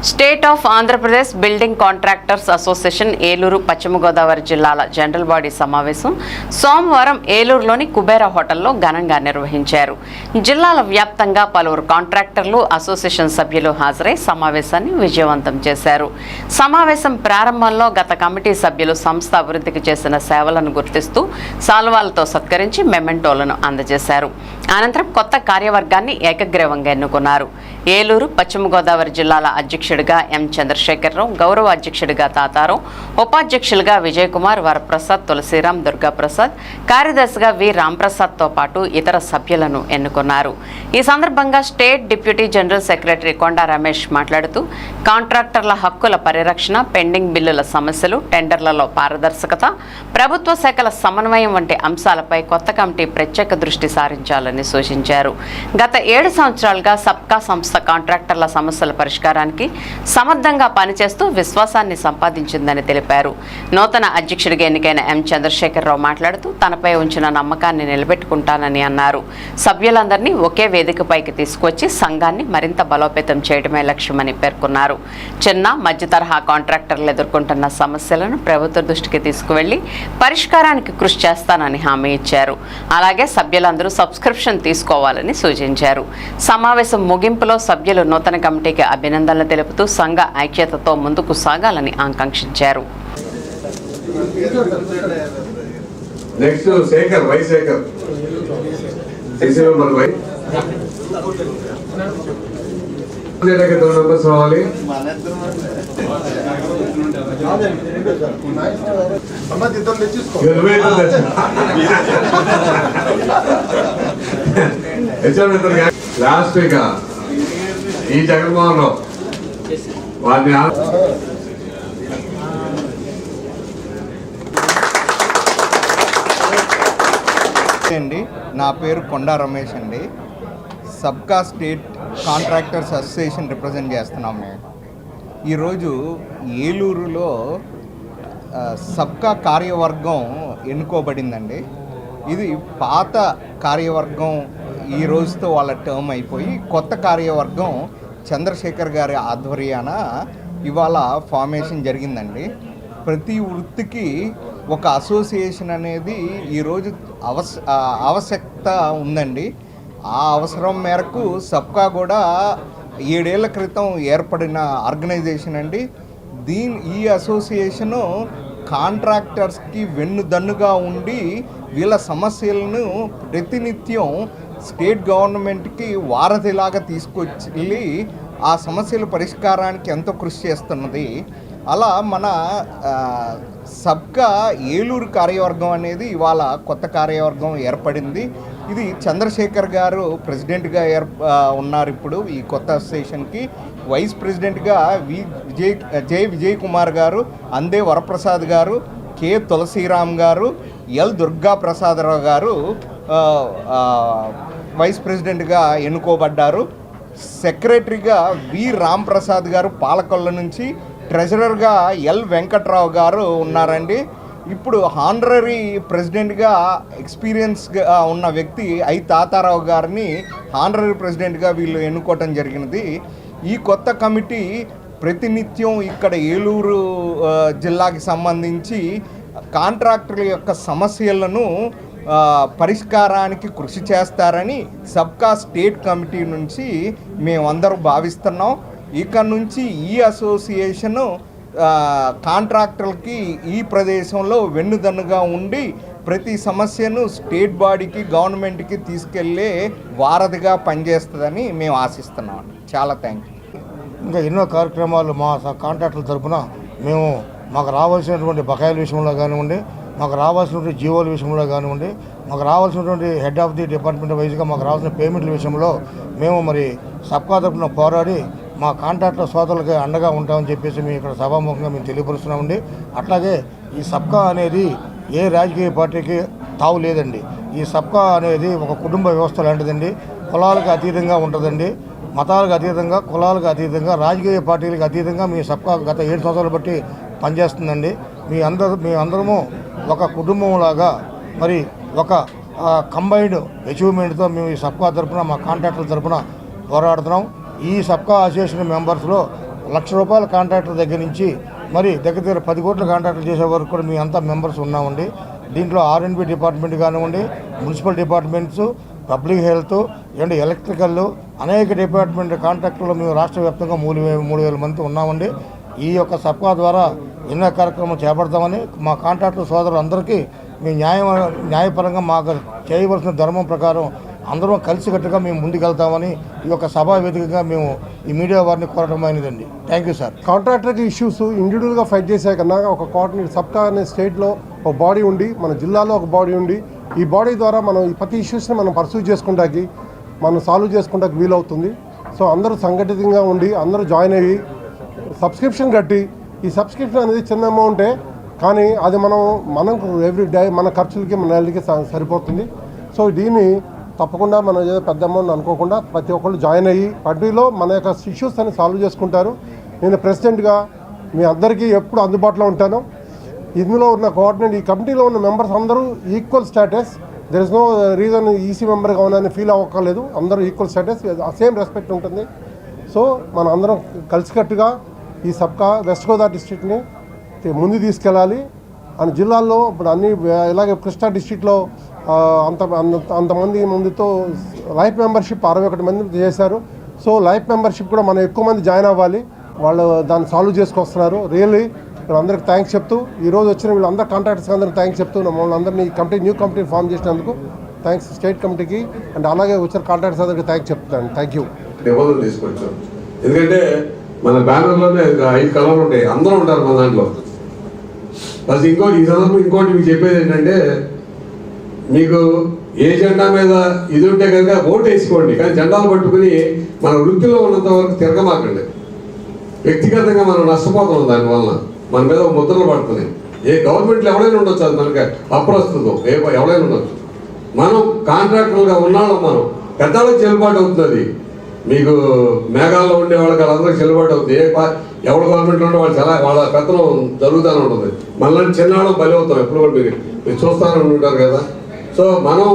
State of Andhra Pradesh building contractors association Eluru పశ్చిమ గోదావరి జిల్లాల general body సమావేశం సోమవారం ఏలూరులోని కుబేరా హోటల్లో ఘనంగా నిర్వహించారు. జిల్లాల వ్యాప్తంగా పలువురు కాంట్రాక్టర్లు అసోసియేషన్ సభ్యులు హాజరై సమావేశాన్ని విజయవంతం చేశారు. సమావేశం ప్రారంభంలో గత కమిటీ సభ్యులు సంస్థ అభివృద్ధికి చేసిన సేవలను గుర్తిస్తూ సాల్వాలతో సత్కరించి మెమెంటోలను అందజేశారు. అనంతరం కొత్త కార్యవర్గాన్ని ఏకగ్రీవంగా ఎన్నుకున్నారు. ఏలూరు పశ్చిమ గోదావరి జిల్లాల అధ్యక్షుడిగా ఎం చంద్రశేఖరరావు, గౌరవ అధ్యక్షుడిగా తాతారావు, ఉపాధ్యక్షులుగా విజయ్ కుమార్, వరప్రసాద్, తులసిరాం, దుర్గాప్రసాద్, కార్యదర్శిగా వి రాంప్రసాద్తో పాటు ఇతర సభ్యులను ఎన్నుకున్నారు. ఈ సందర్భంగా స్టేట్ డిప్యూటీ జనరల్ సెక్రటరీ కొండా రమేష్ మాట్లాడుతూ కాంట్రాక్టర్ల హక్కుల పరిరక్షణ, పెండింగ్ బిల్లుల సమస్యలు, టెండర్లలో పారదర్శకత, ప్రభుత్వ శాఖల సమన్వయం వంటి అంశాలపై కొత్త కమిటీ ప్రత్యేక దృష్టి సారించాలని సూచించారు. గత 7 సంవత్సరాలుగా సబ్కా సంస్థ కాంట్రాక్టర్ల సమస్యల పరిష్కారానికి సమర్థంగా పనిచేస్తూ విశ్వాసాన్ని సంపాదించిందని తెలిపారు. నూతన అధ్యక్షుడిగా ఎన్నికైన ఎం చంద్రశేఖరరావు మాట్లాడుతూ తనపై ఉంచిన నమ్మకాన్ని నిలబెట్టుకుంటానని అన్నారు. సభ్యులందరినీ ఒకే వేదికపైకి తీసుకొచ్చి సంఘాన్ని మరింత బలోపేతం చేయడమే లక్ష్యమని పేర్కొన్నారు. చిన్న మధ్య తరహా కాంట్రాక్టర్లు ఎదుర్కొంటున్న సమస్యలను ప్రభుత్వ దృష్టికి తీసుకువెళ్లి పరిష్కారానికి కృషి చేస్తానని హామీ ఇచ్చారు. అలాగే సభ్యులందరూ సబ్స్క్రిప్షన్ తీసుకోవాలని సూచించారు. సమావేశం ముగింపులో సభ్యులు నూతన కమిటీకి అభినందనలు తెలుపుతూ సంఘ ఐక్యతతో ముందుకు సాగాలని ఆకాంక్షించారు. లాస్ట్ ఇక ఈ జగన్మోహన్ రావు వారిని అండి. నా పేరు కొండా రమేష్ అండి. సబ్కా స్టేట్ కాంట్రాక్టర్స్ అసోసియేషన్ రిప్రజెంట్ చేస్తున్నాం. మేము ఈరోజు ఏలూరులో సబ్కా కార్యవర్గం ఎన్నుకోబడిందండి. ఇది పాత కార్యవర్గం ఈ రోజుతో వాళ్ళ టర్మ్ అయిపోయి కొత్త కార్యవర్గం చంద్రశేఖర్ గారి ఆధ్వర్యాన ఇవాళ ఫార్మేషన్ జరిగిందండి. ప్రతి వృత్తికి ఒక అసోసియేషన్ అనేది ఈరోజు ఆవశ్యకత ఉందండి. ఆ అవసరం మేరకు సబ్కా కూడా 7 ఏళ్ల క్రితం ఏర్పడిన ఆర్గనైజేషన్ అండి. ఈ అసోసియేషను కాంట్రాక్టర్స్కి వెన్నుదన్నుగా ఉండి వీళ్ళ సమస్యలను ప్రతినిత్యం స్టేట్ గవర్నమెంట్కి వారధిలాగా తీసుకొచ్చి ఆ సమస్యల పరిష్కారానికి ఎంతో కృషి చేస్తున్నది. అలా మన సబ్కా ఏలూరు కార్యవర్గం అనేది ఇవాళ కొత్త కార్యవర్గం ఏర్పడింది. ఇది చంద్రశేఖర్ గారు ప్రెసిడెంట్గా ఉన్నారు. ఇప్పుడు ఈ కొత్త అసోసియేషన్కి వైస్ ప్రెసిడెంట్గా విజయ్ కుమార్ గారు, అందే వరప్రసాద్ గారు, కె తులసిరాం గారు, ఎల్ దుర్గాప్రసాదరావు గారు వైస్ ప్రెసిడెంట్గా ఎన్నుకోబడ్డారు. సెక్రటరీగా వి రాంప్రసాద్ గారు పాలకొల్ల నుంచి, ట్రెజరర్గా ఎల్ వెంకట్రావు గారు ఉన్నారండి. ఇప్పుడు హానరరీ ప్రెసిడెంట్గా ఎక్స్పీరియన్స్గా ఉన్న వ్యక్తి ఐ తాతారావు గారిని హానరరీ ప్రెసిడెంట్గా వీళ్ళు ఎన్నుకోవటం జరిగినది. ఈ కొత్త కమిటీ ప్రతినిత్యం ఇక్కడ ఏలూరు జిల్లాకి సంబంధించి కాంట్రాక్టర్ల యొక్క సమస్యలను పరిష్కారానికి కృషి చేస్తారని సబ్కా స్టేట్ కమిటీ నుంచి మేమందరూ భావిస్తున్నాం. ఇక నుంచి ఈ అసోసియేషను కాంట్రాక్టర్లకి ఈ ప్రదేశంలో వెన్నుదన్నుగా ఉండి ప్రతి సమస్యను స్టేట్ బాడీకి, గవర్నమెంట్కి తీసుకెళ్లే వారధిగా పనిచేస్తుందని మేము ఆశిస్తున్నాం. చాలా థ్యాంక్ యూ. ఇంకా ఎన్నో కార్యక్రమాలు మా కాంట్రాక్టర్ల తరఫున మేము మాకు రావాల్సినటువంటి బకాయిల విషయంలో కానివ్వండి, మాకు రావాల్సినటువంటి జీవోల విషయంలో కానివ్వండి, మాకు రావాల్సినటువంటి హెడ్ ఆఫ్ ది డిపార్ట్మెంట్ వైజ్గా మాకు రావాల్సిన పేమెంట్ల విషయంలో మేము మరి సబ్కా తరఫున పోరాడి మా కాంట్రాక్టర్ సోదరులకి అండగా ఉంటామని చెప్పేసి మేము ఇక్కడ సభాముఖంగా మేము తెలియపరుస్తున్నామండి. అట్లాగే ఈ సబ్కా అనేది ఏ రాజకీయ పార్టీకి తావు లేదండి. ఈ సబ్కా అనేది ఒక కుటుంబ వ్యవస్థ లాంటిదండి. కులాలకు అతీతంగా ఉంటుందండి, మతాలకు అతీతంగా, కులాలకు అతీతంగా, రాజకీయ పార్టీలకు అతీతంగా మీ సబ్కా గత 7 సంవత్సరాలు బట్టి పనిచేస్తుందండి. మీ అందరము ఒక కుటుంబంలాగా మరి ఒక కంబైన్డ్ అచీవ్మెంట్తో మేము ఈ సబ్కా తరఫున మా కాంట్రాక్టర్ల తరఫున పోరాడుతున్నాం. ఈ సబ్కా అసోసియేషన్ మెంబర్స్లో ₹1,00,000 కాంట్రాక్టర్ దగ్గర నుంచి మరి దగ్గర 10 కోట్ల కాంట్రాక్టులు చేసే వరకు కూడా మీ అంతా మెంబర్స్ ఉన్నామండి. దీంట్లో R&B డిపార్ట్మెంట్ కానివ్వండి, municipal departments, public health and electrical అనేక డిపార్ట్మెంట్ కాంట్రాక్టులు మేము రాష్ట్ర వ్యాప్తంగా 3,000 మంది ఉన్నామండి. ఈ యొక్క సబ్కా ద్వారా ఎన్నో కార్యక్రమాలు చేపడతామని మా కాంట్రాక్టర్ సోదరులందరికీ మేము న్యాయపరంగా మాకు చేయవలసిన ధర్మం ప్రకారం అందరం కలిసికట్టుగా మేము ముందుకెళ్తామని ఈ యొక్క సభా వేదికగా మేము ఈ మీడియా వారిని కోరడం అయినదండి. Thank you sir. Contractor issues ఇండివిజువల్గా ఫైట్ చేసే కన్నా ఒక కోఆర్డినేట్ సబ్కా అనే స్టేట్లో ఒక బాడీ ఉండి, మన జిల్లాలో ఒక బాడీ ఉండి, ఈ బాడీ ద్వారా మనం ఈ ప్రతి ఇష్యూస్ని మనం పర్సూ చేసుకుంటాకి, మనం సాల్వ్ చేసుకుంటాకి వీలవుతుంది. సో అందరూ సంఘటితంగా ఉండి అందరూ జాయిన్ అయ్యి సబ్స్క్రిప్షన్ కట్టి, ఈ సబ్స్క్రిప్షన్ అనేది చిన్న అమౌంటే కానీ అది మనకు ఎవ్రీ డే మన ఖర్చులకి మన నెలకి సరిపోతుంది. సో దీన్ని తప్పకుండా మనం ఏదో పెద్ద అమౌంట్ అనుకోకుండా ప్రతి ఒక్కళ్ళు జాయిన్ అయ్యి పార్టీలో మన యొక్క ఇష్యూస్ అని సాల్వ్ చేసుకుంటారు. నేను ప్రెసిడెంట్గా మీ అందరికీ ఎప్పుడు అందుబాటులో ఉంటాను. ఇందులో ఉన్న కోఆర్డినేట్ ఈ కమిటీలో ఉన్న మెంబర్స్ అందరూ equal status. There is no reason EC మెంబర్గా ఉన్నాయని ఫీల్ అవ్వక్కర్లేదు. అందరూ ఈక్వల్ స్టేటస్, సేమ్ రెస్పెక్ట్ ఉంటుంది. సో మన అందరం కలిసికట్టుగా ఈ సబ్కా వెస్ట్ గోదావరి డిస్ట్రిక్ట్ని ముందు తీసుకెళ్ళాలి అని జిల్లాల్లో ఇప్పుడు అన్ని ఇలాగే కృష్ణా డిస్ట్రిక్ట్లో అంతమంది ముందుతో లైఫ్ మెంబర్షిప్ 61 మంది చేశారు. సో లైఫ్ మెంబర్షిప్ కూడా మనం ఎక్కువ మంది జాయిన్ అవ్వాలి. వాళ్ళు దాన్ని సాల్వ్ చేసుకొస్తున్నారు. రియల్లీ వీళ్ళందరికీ థ్యాంక్స్ చెప్తూ, ఈరోజు వచ్చిన వీళ్ళందరూ కాంట్రాక్టర్స్ అందరికీ థ్యాంక్స్ చెప్తూ మమ్మల్ని అందరినీ న్యూ కమిటీ ఫామ్ చేసినందుకు థ్యాంక్స్ స్టేట్ కమిటీకి అండ్ అలాగే వచ్చిన కాంట్రాక్టర్స్ అందరికీ థ్యాంక్స్ చెప్తాను. Thank you. నిబంధనలు తీసుకొచ్చాం. ఎందుకంటే మన బ్యానర్లోనే 5 కలర్లు ఉంటాయి, అందరూ ఉంటారు మన దాంట్లో. ప్లస్ ఈ సందర్భం ఇంకోటి మీకు చెప్పేది ఏంటంటే, మీకు ఏ జెండా మీద ఇది ఉంటే కనుక ఓటు వేసుకోండి, కానీ జెండాలు పట్టుకుని మన వృత్తిలో ఉన్నంత వరకు తిరగమాకండి. వ్యక్తిగతంగా మనం నష్టపోతున్నాం దానివల్ల. మన మీద ముద్రలు పడుతున్నాయి. ఏ గవర్నమెంట్లో ఎవరైనా ఉండొచ్చు, అది మనకి అప్రస్తుతం, ఎవరైనా ఉండొచ్చు. మనం కాంట్రాక్టర్లుగా ఉన్నాళ్ళం, మనం పెద్దవాళ్ళకి చెల్లుబాటు అవుతుంది. మీకు మేఘాల్లో ఉండే వాళ్ళకి వాళ్ళందరికీ చెల్లుబాటు అవుతుంది. ఎవరు గవర్నమెంట్లో ఉంటే వాళ్ళ పెత్తనం జరుగుతూనే ఉంటుంది. మనల్ని చిన్నవాళ్ళం బలి అవుతాం. ఎప్పుడు కూడా మీరు చూస్తూనే ఉంటారు కదా. సో మనం